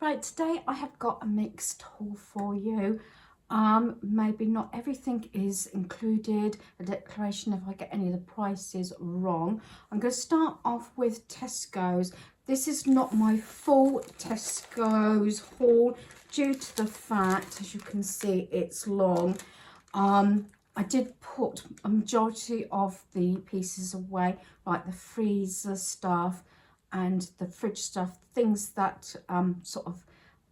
Right, today I have got a mixed haul for you. Maybe not everything is included, a declaration if I get any of the prices wrong. I'm going to start off with Tesco's. This is not my full Tesco's haul due to the fact, as you can see, it's long. I did put a majority of the pieces away, like the freezer stuff and the fridge stuff, things that sort of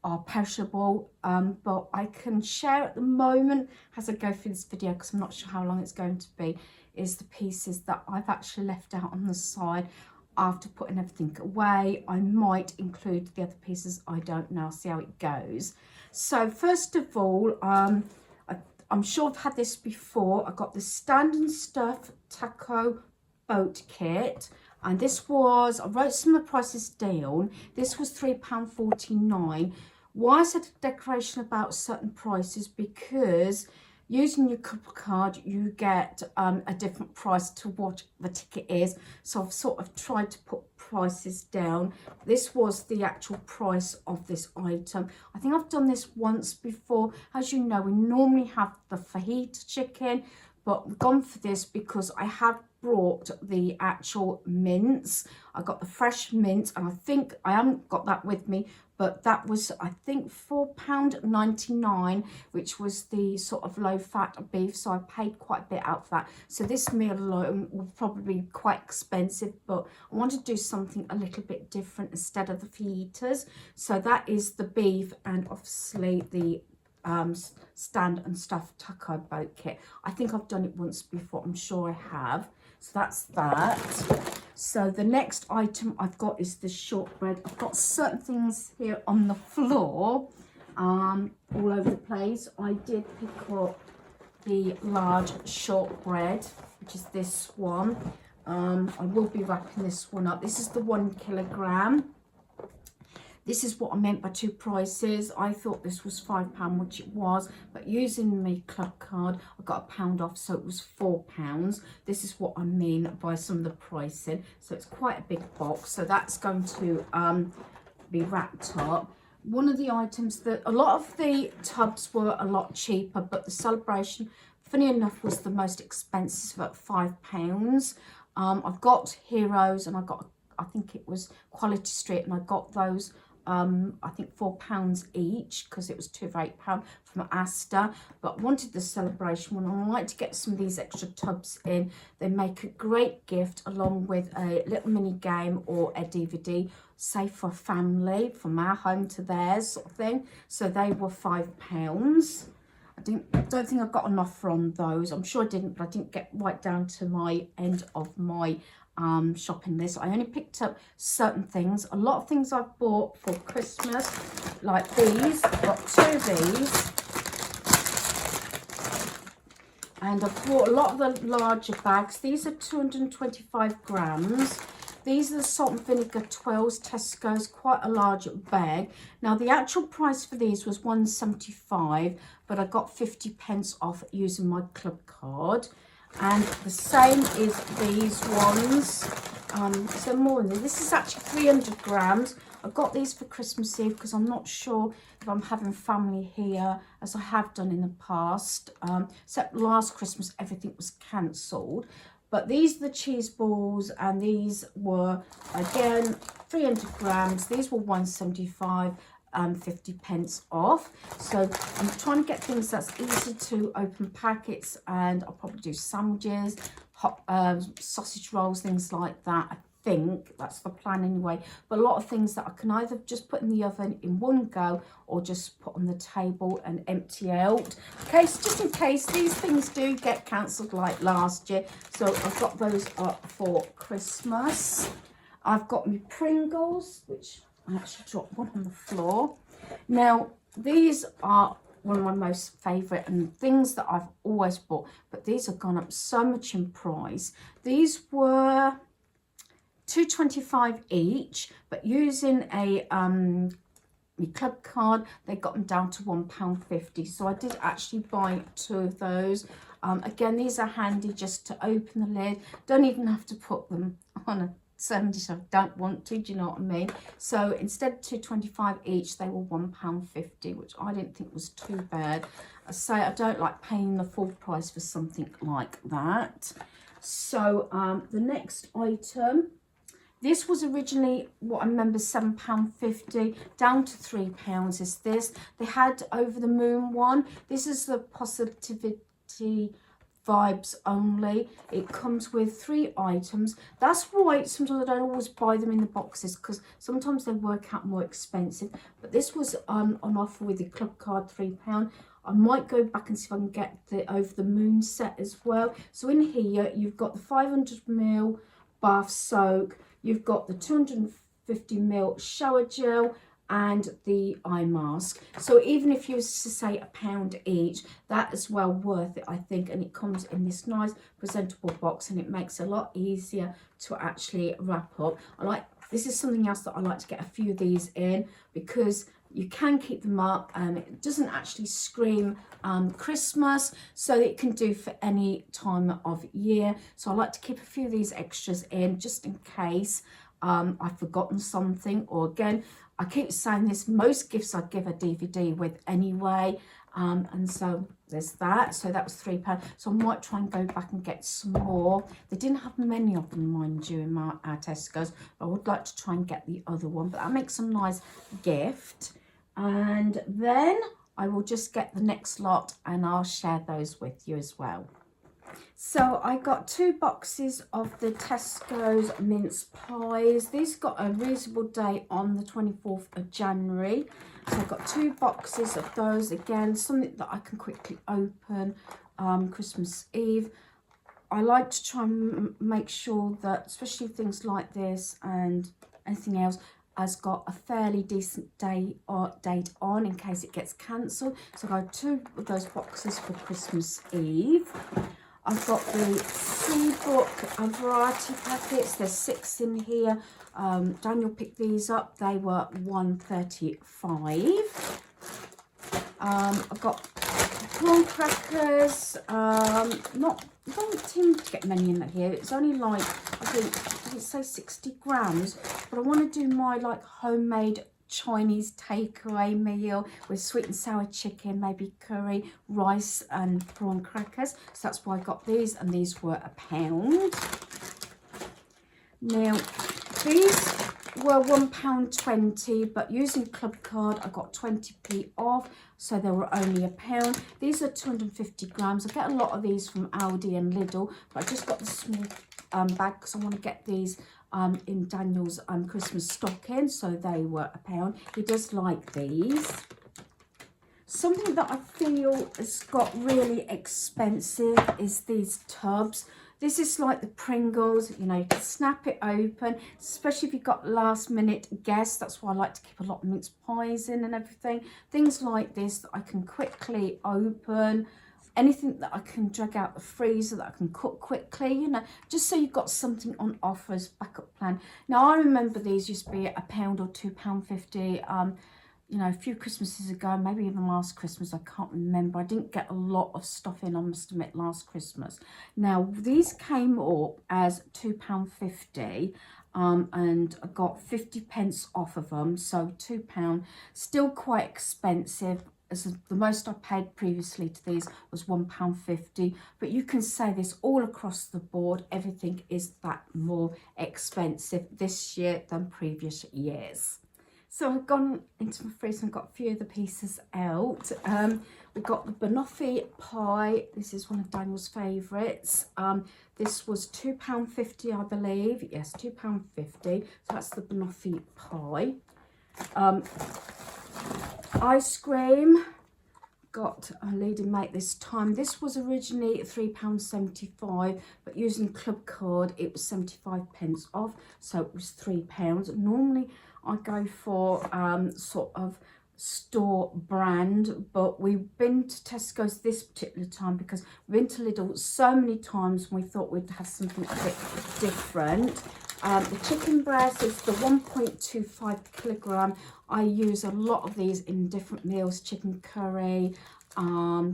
are perishable, but I can share at the moment as I go through this video, because I'm not sure how long it's going to be, is the pieces that I've actually left out on the side after putting everything away. I might include the other pieces, I don't know, I'll see how it goes. So first of all, I'm sure I've had this before. I got the Stand and Stuff Taco Boat Kit. And this was, I wrote some of the prices down. This was £3.49. Why I said a declaration about certain prices, because using your Couple card, you get a different price to what the ticket is. So I've sort of tried to put prices down. This was the actual price of this item. I think I've done this once before. As you know, we normally have the fajita chicken, but we've gone for this because I have brought the actual mince. I got the fresh mint, and I think I haven't got that with me, but that was, I think, £4.99, which was the sort of low fat beef, so I paid quite a bit out for that. So this meal alone will probably be quite expensive, but I want to do something a little bit different instead of the fajitas. So that is the beef, and obviously the Stand and Stuff Taco Boat Kit. I think I've done it once before, I'm sure I have. So that's that. So the next item I've got is the shortbread. I've got certain things here on the floor, all over the place. I did pick up the large shortbread, which is this one. I will be wrapping this one up. This is the 1 kilogram. This is what I meant by two prices. I thought this was £5, which it was, but using my club card, I got £1 off, so it was £4. This is what I mean by some of the pricing. So it's quite a big box. So that's going to be wrapped up. One of the items that, a lot of the tubs were a lot cheaper, but the Celebration, funny enough, was the most expensive at £5. I've got Heroes, and I got, I think it was Quality Street, and I got those I think £4 each, because it was two for £8 from Asda. But I wanted the Celebration one, and I like to get some of these extra tubs in. They make a great gift along with a little mini game or a DVD, say for a family, from our home to theirs sort of thing. So they were £5. I don't think I got an offer on those. I'm sure I didn't, but I didn't get right down to my end of my shopping list. I only picked up certain things. A lot of things I've bought for Christmas, like these. I've got two of these, and I've bought a lot of the larger bags. These are 225 grams. These are the salt and vinegar 12s, Tesco's, quite a large bag. Now the actual price for these was £1.75, but I got 50p off using my club card. And the same is these ones. So more than this. This is actually 300 grams. I got these for Christmas Eve because I'm not sure if I'm having family here, as I have done in the past. Except last Christmas, everything was cancelled. But these are the cheese balls, and these were, again, 300 grams. These were £1.75. 50p off. So I'm trying to get things that's easy to open packets, and I'll probably do sandwiches, hot sausage rolls, things like that. I think that's the plan anyway. But a lot of things that I can either just put in the oven in one go, or just put on the table and empty out. Okay, so just in case these things do get cancelled like last year. So I've got those up for Christmas. I've got my Pringles, which I actually dropped one on the floor. Now, these are one of my most favourite and things that I've always bought, but these have gone up so much in price. These were £2.25 each, but using a my club card, they got them down to £1.50. So I did actually buy two of those. Again, these are handy just to open the lid. Don't even have to put them on a determined if I don't want to, do you know what I mean? So instead of £2.25 each, they were £1.50, which I didn't think was too bad. I say I don't like paying the full price for something like that. So the next item, this was originally what I remember £7.50, down to £3 is this. They had Over the Moon one. This is the Positivity Vibes Only. It comes with 3 items. That's why sometimes I don't always buy them in the boxes, because sometimes they work out more expensive. But this was on offer with the club card, £3. I might go back and see if I can get the Over the Moon set as well. So in here you've got the 500ml bath soak, you've got the 250ml shower gel, and the eye mask. So even if you was to say £1 each, that is well worth it, I think. And it comes in this nice presentable box, and it makes it a lot easier to actually wrap up. This is something else that I like to get a few of these in, because you can keep them up and it doesn't actually scream Christmas, so it can do for any time of year. So I like to keep a few of these extras in just in case I've forgotten something. Or again, I keep saying this, most gifts I give a DVD with anyway, and so there's that. So that was £3. So I might try and go back and get some more. They didn't have many of them, mind you, in our Tesco's. I would like to try and get the other one, but that makes a nice gift. And then I will just get the next lot and I'll share those with you as well. So I got 2 boxes of the Tesco's mince pies. These got a reasonable date on the 24th of January. So I've got 2 boxes of those. Again, something that I can quickly open Christmas Eve. I like to try and make sure that, especially things like this and anything else, has got a fairly decent date on in case it gets cancelled. So I got 2 of those boxes for Christmas Eve. I've got the Seabook variety packets. There's 6 in here. Daniel picked these up. They were £1.35. I've got prawn crackers. Don't seem to get many in here. It's only like, I think it say 60 grams. But I want to do my like homemade Chinese takeaway meal with sweet and sour chicken, maybe curry, rice and prawn crackers. So that's why I got these, and these were £1. Now these were £1.20, but using club card I got 20p off, so they were only £1. These are 250 grams. I get a lot of these from Aldi and Lidl, but I just got the small bag because I want to get these in Daniel's Christmas stocking, so they were £1. He does like these. Something that I feel has got really expensive is these tubs. This is like the Pringles, you know, you can snap it open, especially if you've got last minute guests. That's why I like to keep a lot of mince pies in and everything. Things like this that I can quickly open. Anything that I can drag out the freezer that I can cook quickly, you know, just so you've got something on offer as backup plan. Now, I remember these used to be £1 or £2.50, you know, a few Christmases ago, maybe even last Christmas, I can't remember. I didn't get a lot of stuff in, I must admit, last Christmas. Now, these came up as £2.50, and I got 50p off of them, so £2, still quite expensive. As the most I paid previously to these was £1.50, but you can say this all across the board, everything is that more expensive this year than previous years. So I've gone into my freezer and got a few of the pieces out. We've got the banoffee pie. This is one of Daniel's favourites. This was £2.50, I believe. Yes, £2.50. So that's the banoffee pie. Ice cream. Got a leading mate this time. This was originally £3.75, but using club card it was 75p off, so it was £3. Normally I go for sort of store brand, but we've been to Tesco's this particular time because we've been to Lidl so many times and we thought we'd have something a bit different. The chicken breast is the 1.25 kilogram. I use a lot of these in different meals, chicken curry,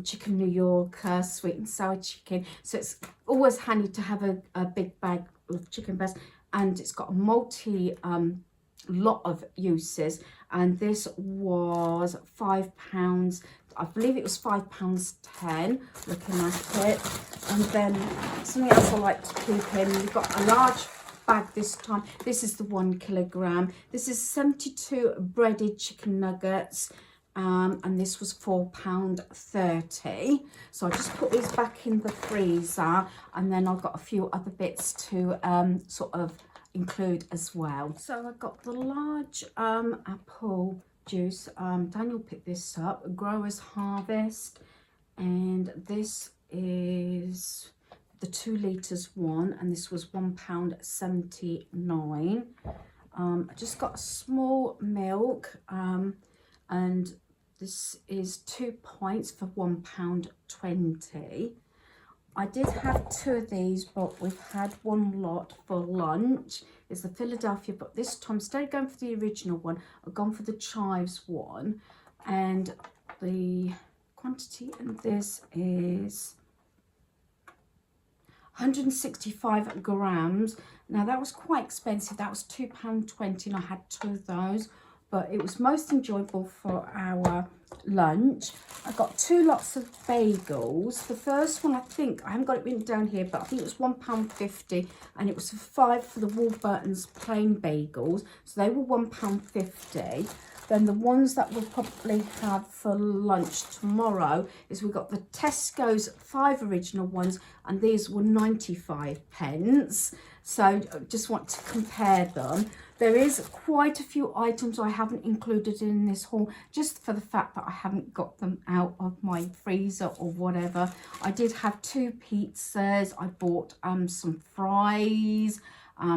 chicken New Yorker, sweet and sour chicken. So it's always handy to have a big bag of chicken breast. and it's got a lot of uses, and this was £5. I believe it was £5.10 looking at it. And then something else I like to keep in, we've got a large bag this time. This is the 1 kilogram. This is 72 breaded chicken nuggets, and this was £4.30. So I just put these back in the freezer, and then I've got a few other bits to sort of include as well. So I got the large apple juice. Daniel picked this up, Growers Harvest, and this is the 2 litres one, and this was £1.79. I just got a small milk, and this is 2 pints for £1.20. I did have 2 of these, but we've had 1 lot for lunch. It's the Philadelphia, but this time, instead of going for the original one, I've gone for the chives one. And the quantity in this is 165 grams. Now, that was quite expensive. That was £2.20, and I had 2 of those. But it was most enjoyable for our lunch. I got 2 lots of bagels. The first one, I think, I haven't got it written down here, but I think it was £1.50, and it was 5 for the Warburton's plain bagels. So they were £1.50. Then the ones that we'll probably have for lunch tomorrow is we've got the Tesco's 5 original ones, and these were 95p. So just want to compare them. There is quite a few items I haven't included in this haul, just for the fact that I haven't got them out of my freezer or whatever. I did have 2 pizzas. I bought some fries,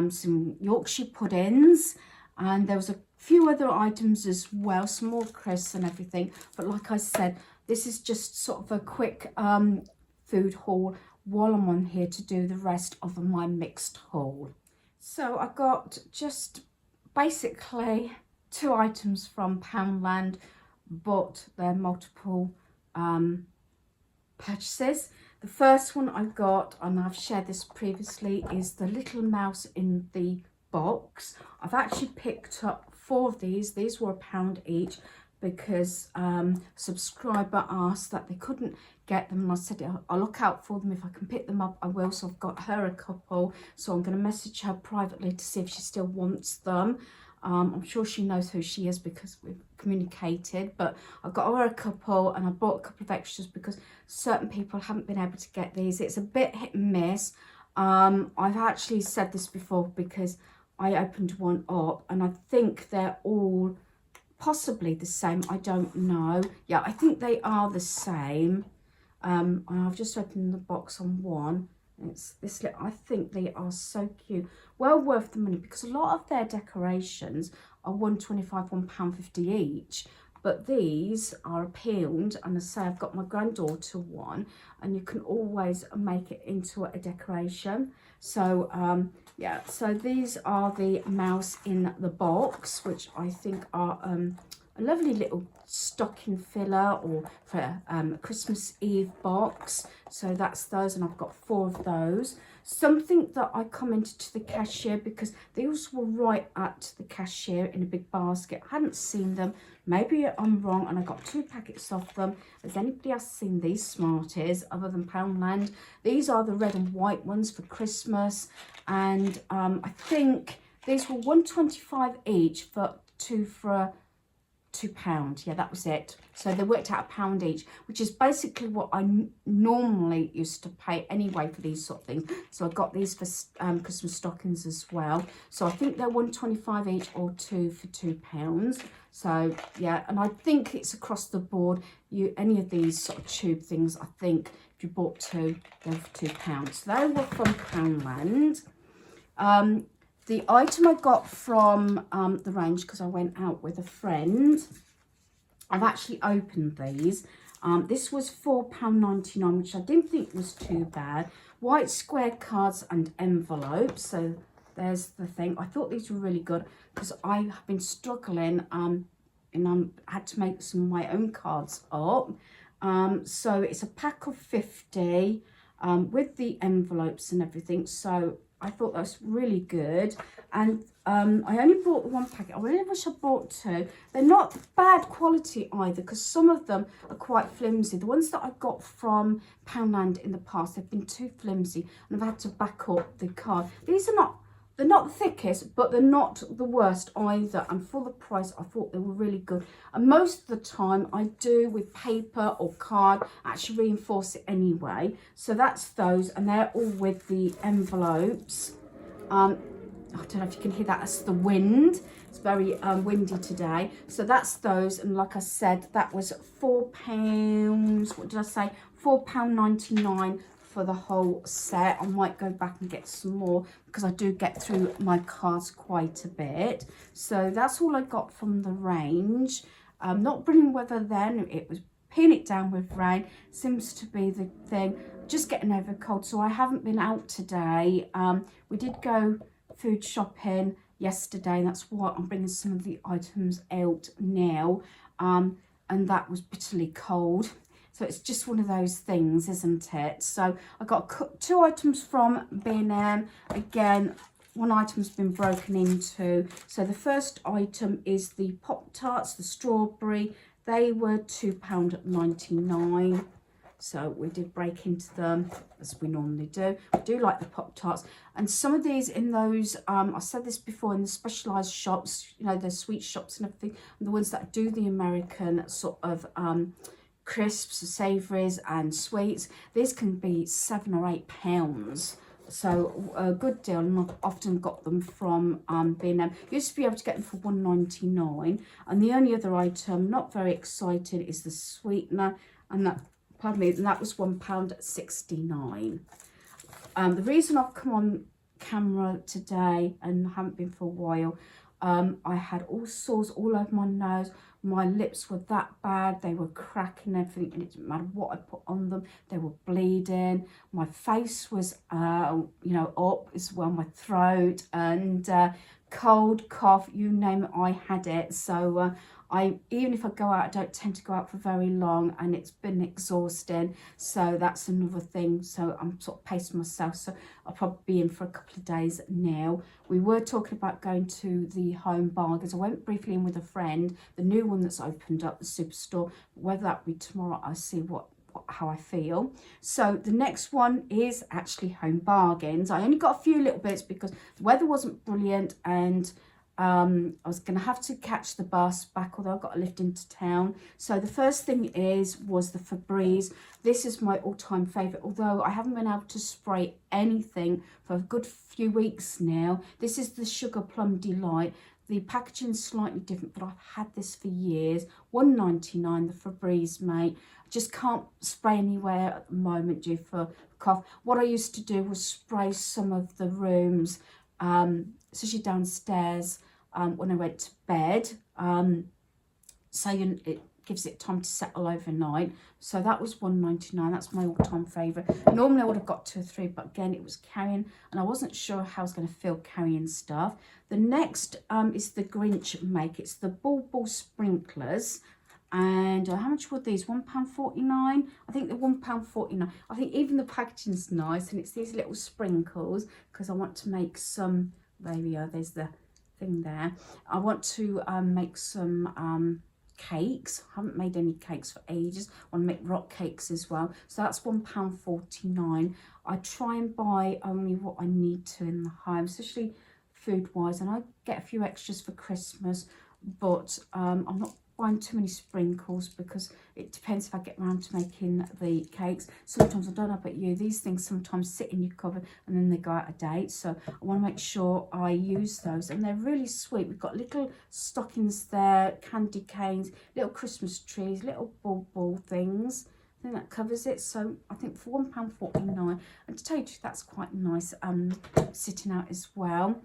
some Yorkshire puddings, and there was a few other items as well, some more crisps and everything. But like I said, this is just sort of a quick food haul while I'm on here to do the rest of my mixed haul. So I got just basically 2 items from Poundland, but they're multiple purchases. The first one I got, and I've shared this previously, is the Little Mouse in the Box. I've actually picked up 4 of these. These were £1 each, because subscriber asked that they couldn't get them, and I said I'll look out for them. If I can pick them up, I will. So I've got her a couple, so I'm going to message her privately to see if she still wants them. I'm sure she knows who she is because we've communicated, but I've got her a couple, and I bought a couple of extras because certain people haven't been able to get these. It's a bit hit and miss. I've actually said this before because I opened one up, and I think they're all possibly the same. I don't know. Yeah, I think they are the same. And I've just opened the box on one. It's this little, I think they are so cute. Well worth the money, because a lot of their decorations are £1.25, £1.50 each. But these are £1, and as I say, I've got my granddaughter one, and you can always make it into a decoration. So yeah, so these are the Mouse in the Box, which I think are a lovely little stocking filler, or for a Christmas Eve box. So that's those, and I've got 4 of those. Something that I commented to the cashier, because these were right at the cashier in a big basket. I hadn't seen them. Maybe I'm wrong, and I got 2 packets of them. Has anybody else seen these Smarties other than Poundland? These are the red and white ones for Christmas, and I think these were £1.25 each for 2 for £2. Yeah, that was it. So they worked out £1 each, which is basically what I normally used to pay anyway for these sort of things. So I got these for Christmas stockings as well. So I think they're £1.25 each, or 2 for £2. So yeah, and I think it's across the board. Any of these sort of tube things, I think if you bought 2, they're for £2. So they were from Poundland. The item I got from the range, because I went out with a friend, I've actually opened these. This was £4.99, which I didn't think was too bad. White square cards and envelopes. So there's the thing. I thought these were really good because I have been struggling and I had to make some of my own cards up. So it's a pack of 50 with the envelopes and everything. So I thought that was really good. And I only bought one packet. I really wish I bought two. They're not bad quality either, because some of them are quite flimsy. The ones that I got from Poundland in the past, they've been too flimsy, and I've had to back up the card. These are not, they're not the thickest, but they're not the worst either. And for the price, I thought they were really good. And most of the time I do with paper or card, actually reinforce it anyway. So that's those, and they're all with the envelopes. I don't know if you can hear that, that's the wind. It's very windy today. So that's those, and like I said, that was £4, what did I say? £4.99 for the whole set. I might go back and get some more, because I do get through my cards quite a bit. So that's all I got from the range. Not brilliant weather then, it was pinning it down with rain, seems to be the thing. Just getting over cold, so I haven't been out today. We did go food shopping yesterday, that's why I'm bringing some of the items out now, and that was bitterly cold. So it's just one of those things, isn't it? So I got 2 items from B&M. Again, one item's been broken into. So the first item is the Pop-Tarts, the strawberry. They were £2.99. So we did break into them, as we normally do. I do like the Pop-Tarts. And some of these in those, I said this before, in the specialised shops, you know, the sweet shops and everything, and the ones that do the American sort of crisps, savouries and sweets, these can be £7 or £8. So a good deal, and I've often got them from B&M. Used to be able to get them for £1.99. And the only other item, not very excited, is the sweetener, and that, pardon me, and that was £1.69. The reason I've come on camera today and haven't been for a while, I had all sores all over my nose. My lips were that bad, they were cracking and everything, and it didn't matter what I put on them, they were bleeding. My face was, you know, up as well, my throat, and cold, cough, you name it, I had it. So even if I go out, I don't tend to go out for very long, and it's been exhausting. So that's another thing. So I'm sort of pacing myself. So I'll probably be in for a couple of days now. We were talking about going to the Home Bargains. I went briefly in with a friend, the new one that's opened up, the Superstore. Whether that be tomorrow, I'll see how I feel. So the next one is actually Home Bargains. I only got a few little bits because the weather wasn't brilliant, and I was going to have to catch the bus back, although I got a lift into town. So the first thing was the Febreze. This is my all-time favourite, although I haven't been able to spray anything for a good few weeks now. This is the Sugar Plum Delight. The packaging's slightly different, but I've had this for years. £1.99, the Febreze, mate. Just can't spray anywhere at the moment due for cough. What I used to do was spray some of the rooms, especially downstairs, when I went to bed, so it gives it time to settle overnight. So that was £1.99. That's my all-time favourite. Normally I would have got 2 or 3, but again it was carrying, and I wasn't sure how I was going to feel carrying stuff. The next is the Grinch Make. It's the Ball sprinklers. And how much were these? £1.49. I think they're £1.49. I think even the packaging's nice, and it's these little sprinkles, because I want to make some. There we are. There's the thing there. I want to make some cakes. I haven't made any cakes for ages. I want to make rock cakes as well. So that's £1.49. I try and buy only what I need to in the home, especially food-wise, and I get a few extras for Christmas, but I'm not buying too many sprinkles, because it depends if I get around to making the cakes. Sometimes, I don't know about you, these things sometimes sit in your cupboard and then they go out of date, so I want to make sure I use those, and they're really sweet. We've got little stockings there, candy canes, little Christmas trees, little ball things. I think that covers it. So I think for £1.49, and to tell you the truth, that's quite nice sitting out as well.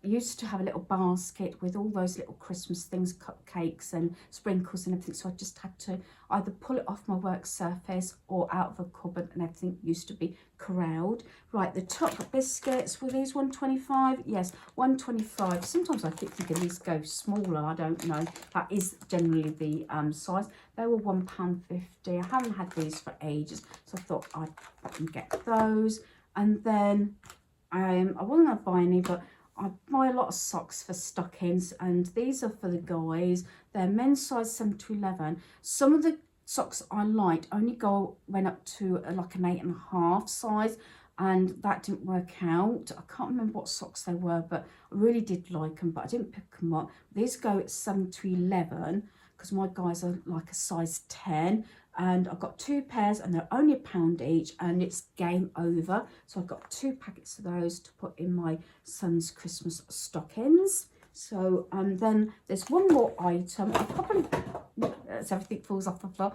Used to have a little basket with all those little Christmas things, cupcakes and sprinkles and everything, so I just had to either pull it off my work surface or out of a cupboard, and everything used to be corralled. Right, the top biscuits, were these £1.25? Yes, £1.25. Sometimes I keep thinking these go smaller, I don't know. That is generally the size. They were £1.50. I haven't had these for ages, so I thought I'd get those. And then I wasn't going to buy any, but I buy a lot of socks for stockings, and these are for the guys. They're men's size 7 to 11. Some of the socks I liked only went up to like an 8.5 size, and that didn't work out. I can't remember what socks they were, but I really did like them, but I didn't pick them up. These go at 7 to 11 because my guys are like a size 10, and I've got 2 pairs and they're only £1 each, and it's game over. So I've got 2 packets of those to put in my son's Christmas stockings. So then there's one more item. I probably, as everything falls off the floor.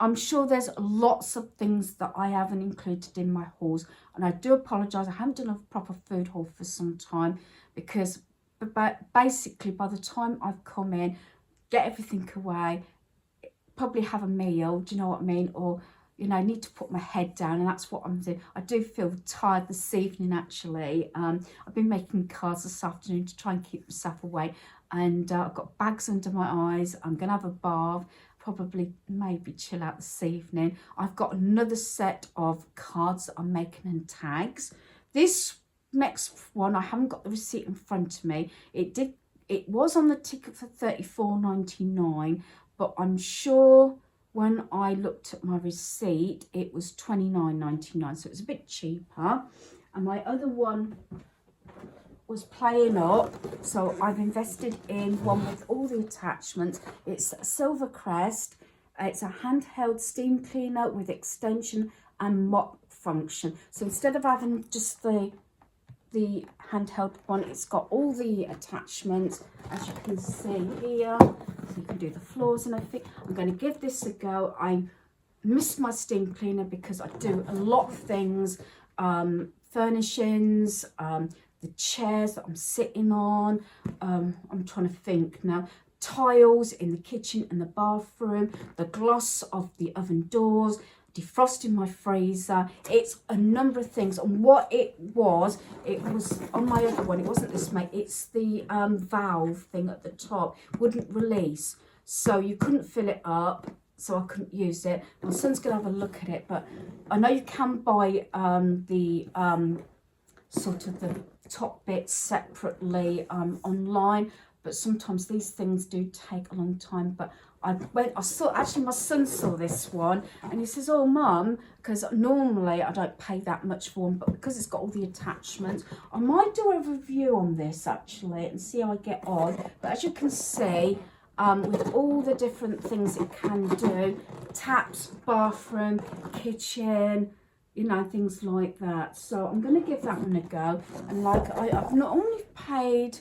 I'm sure there's lots of things that I haven't included in my hauls, and I do apologise. I haven't done a proper food haul for some time because basically by the time I've come in, get everything away, probably have a meal, do you know what I mean, or you know, I need to put my head down, and that's what I'm doing. I do feel tired this evening actually. I've been making cards this afternoon to try and keep myself awake, and I've got bags under my eyes. I'm gonna have a bath, probably maybe chill out this evening. I've got another set of cards that I'm making and tags. This next one, I haven't got the receipt in front of me. It was on the ticket for $34.99, but I'm sure when I looked at my receipt, it was $29.99, so it was a bit cheaper. And my other one was playing up, so I've invested in one with all the attachments. It's Silvercrest. It's a handheld steam cleaner with extension and mop function. So instead of having just the handheld one, it's got all the attachments, as you can see here. So you can do the floors and everything. I'm going to give this a go. I missed my steam cleaner because I do a lot of things, furnishings, the chairs that I'm sitting on. I'm trying to think now. Tiles in the kitchen and the bathroom, the gloss of the oven doors, defrosting my freezer. It's a number of things, and what it was on my other one. It wasn't this, mate. It's the valve thing at the top wouldn't release, so you couldn't fill it up, so I couldn't use it. My son's gonna have a look at it, but I know you can buy the sort of the top bits separately online, but sometimes these things do take a long time. But I saw, actually my son saw this one and he says, oh mum, because normally I don't pay that much for one, but because it's got all the attachments, I might do a review on this actually and see how I get on. But as you can see, with all the different things it can do, taps, bathroom, kitchen, you know, things like that. So I'm going to give that one a go. And like I've not only paid,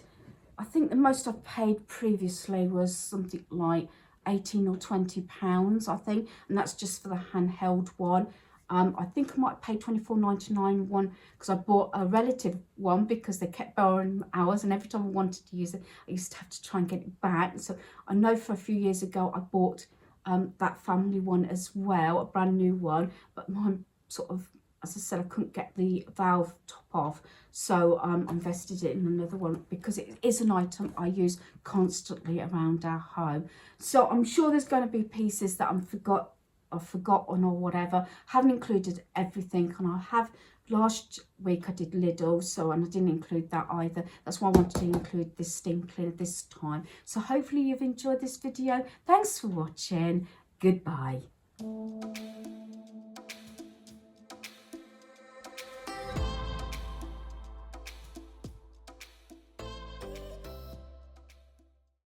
I think the most I've paid previously was something like £18 or £20, I think, and that's just for the handheld one. I think I might pay £24.99 one because I bought a relative one because they kept borrowing ours, and every time I wanted to use it, I used to have to try and get it back. So I know for a few years ago I bought that family one as well, a brand new one, but mine sort of, as I said, I couldn't get the valve top off, so I invested it in another one because it is an item I use constantly around our home. So I'm sure there's going to be pieces that I've forgotten or whatever. Haven't included everything, and I have. Last week I did Lidl, and I didn't include that either. That's why I wanted to include this steam cleaner this time. So hopefully you've enjoyed this video. Thanks for watching. Goodbye.